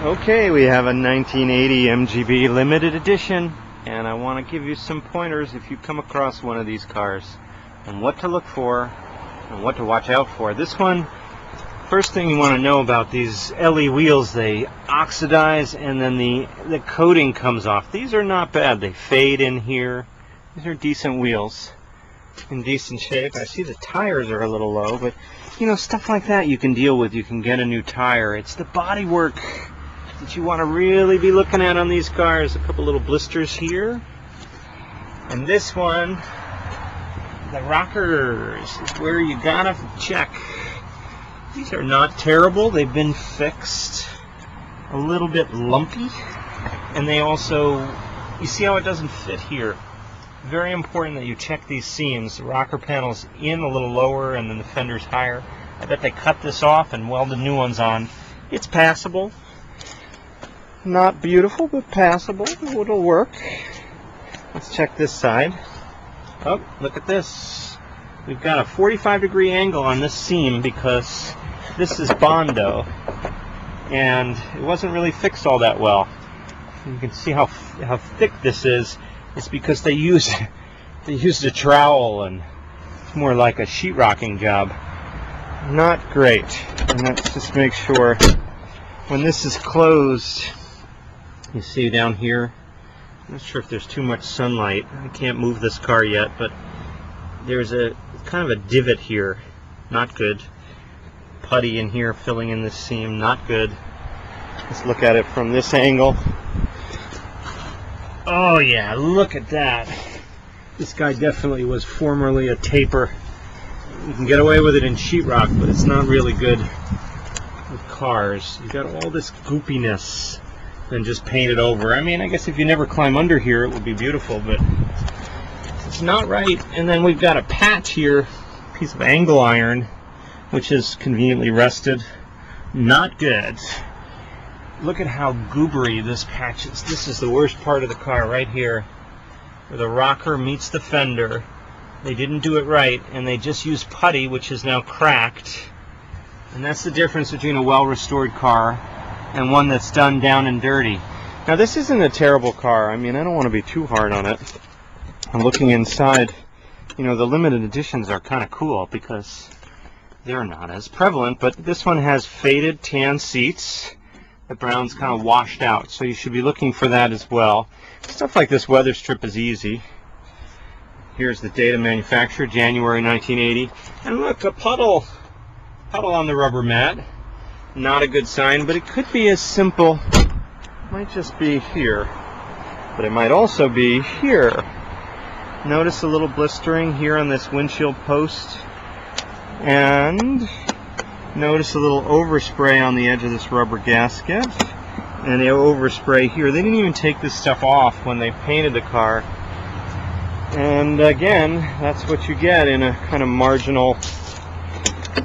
Okay, we have a 1980 MGB limited edition, and I want to give you some pointers if you come across one of these cars and what to look for and what to watch out for. This one, first thing you want to know about these LE wheels, they oxidize and then the coating comes off. These are not bad. They fade in here. These are decent wheels in decent shape. I see the tires are a little low, but you know, stuff like that you can deal with. You can get a new tire. It's the body work that you want to really be looking at on these cars. A couple little blisters here, and this one, the rockers, is where you gotta check. These are not terrible. They've been fixed. A little bit lumpy, and they also, you see how it doesn't fit here. Very important that you check these seams. The rocker panel's in a little lower and then the fender's higher. I bet they cut this off and welded new ones on. It's passable. Not beautiful, but passable. It'll work. Let's check this side. Oh, look at this. We've got a 45-degree angle on this seam because this is Bondo, and it wasn't really fixed all that well. You can see how thick this is. It's because they used a trowel, and it's more like a sheetrocking job. Not great. And let's just make sure when this is closed. You see down here, I'm not sure if there's too much sunlight. I can't move this car yet, but there's a kind of a divot here. Not good. Putty in here filling in this seam. Not good. Let's look at it from this angle. Oh yeah, look at that. This guy definitely was formerly a taper. You can get away with it in sheetrock, but it's not really good with cars. You got all this goopiness and just paint it over. I mean, I guess if you never climb under here, it would be beautiful, but it's not right. And then we've got a patch here, piece of angle iron, which is conveniently rusted. Not good. Look at how goobery this patch is. This is the worst part of the car right here, where the rocker meets the fender. They didn't do it right, and they just used putty, which is now cracked. And that's the difference between a well-restored car and one that's done down and dirty. Now, this isn't a terrible car. I mean, I don't want to be too hard on it. I'm looking inside. You know, the limited editions are kind of cool because they're not as prevalent, but this one has faded tan seats. The brown's kind of washed out, so you should be looking for that as well. Stuff like this weather strip is easy. Here's the date of manufacture, January 1980. And look, a puddle on the rubber mat. Not a good sign, but it could be as simple. It might just be here, but it might also be here. Notice a little blistering here on this windshield post, and notice a little overspray on the edge of this rubber gasket, and the overspray here. They didn't even take this stuff off when they painted the car. And again, that's what you get in a kind of marginal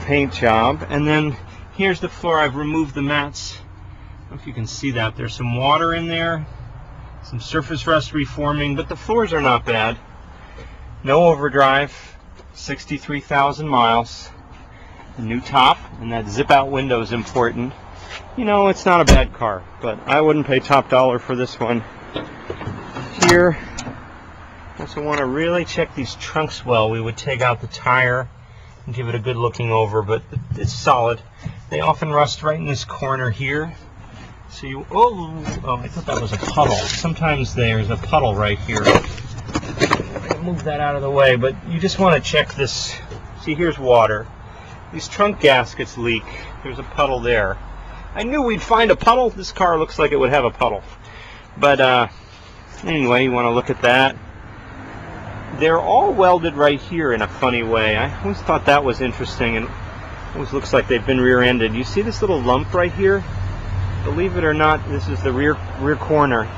paint job. And then here's the floor. I've removed the mats. I don't know if you can see that. There's some water in there, some surface rust reforming, but the floors are not bad. No overdrive, 63,000 miles. A new top, and that zip-out window is important. You know, it's not a bad car, but I wouldn't pay top dollar for this one. Here, also want to really check these trunks well. We would take out the tire and give it a good looking over, but it's solid. They often rust right in this corner here. So you, oh, I thought that was a puddle. Sometimes there's a puddle right here. I'll move that out of the way, but you just want to check this. See, here's water. These trunk gaskets leak. There's a puddle there. I knew we'd find a puddle. This car looks like it would have a puddle. But anyway, you want to look at that. They're all welded right here in a funny way. I always thought that was interesting, and it always looks like they've been rear-ended. You see this little lump right here? Believe it or not, this is the rear corner.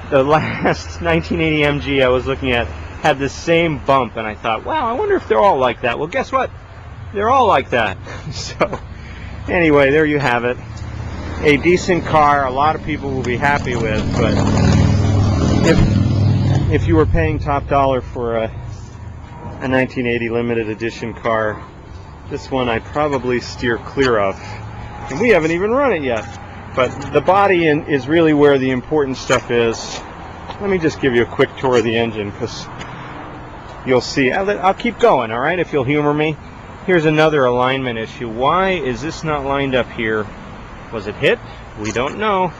The last 1980 MG I was looking at had the same bump, and I thought, wow, I wonder if they're all like that. Well, guess what? They're all like that. So anyway, there you have it. A decent car, a lot of people will be happy with, but if you were paying top dollar for a 1980 limited edition car, this one I'd probably steer clear of. And we haven't even run it yet. But the body is really where the important stuff is. Let me just give you a quick tour of the engine, because you'll see. I'll keep going, all right, if you'll humor me. Here's another alignment issue. Why is this not lined up here? Was it hit? We don't know.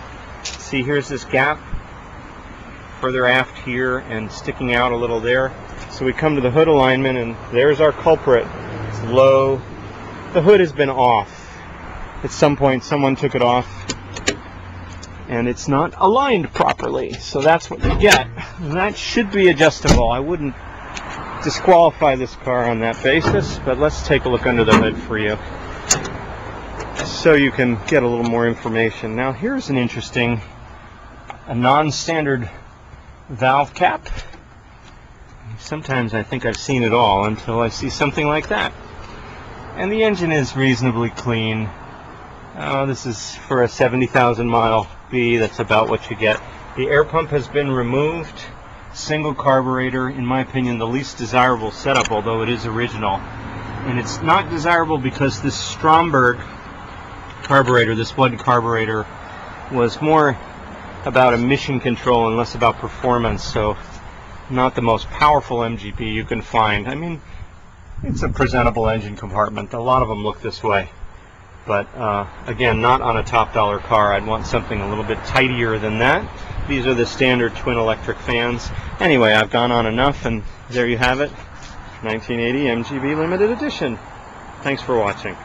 See, here's this gap further aft here and sticking out a little there. So we come to the hood alignment, and there's our culprit. It's low. The hood has been off. At some point someone took it off and it's not aligned properly. So that's what you get. And that should be adjustable. I wouldn't disqualify this car on that basis, but let's take a look under the hood for you so you can get a little more information. Now here's an interesting, a non-standard valve cap. Sometimes I think I've seen it all until I see something like that. And the engine is reasonably clean. This is for a 70,000 mile B. That's about what you get. The air pump has been removed. Single carburetor, in my opinion, the least desirable setup, although it is original. And it's not desirable because this Stromberg carburetor, this Wood carburetor, was more about emission control and less about performance, so not the most powerful MGB you can find. I mean, it's a presentable engine compartment. A lot of them look this way. But again, not on a top dollar car. I'd want something a little bit tidier than that. These are the standard twin electric fans. Anyway, I've gone on enough, and there you have it. 1980 MGB limited edition. Thanks for watching.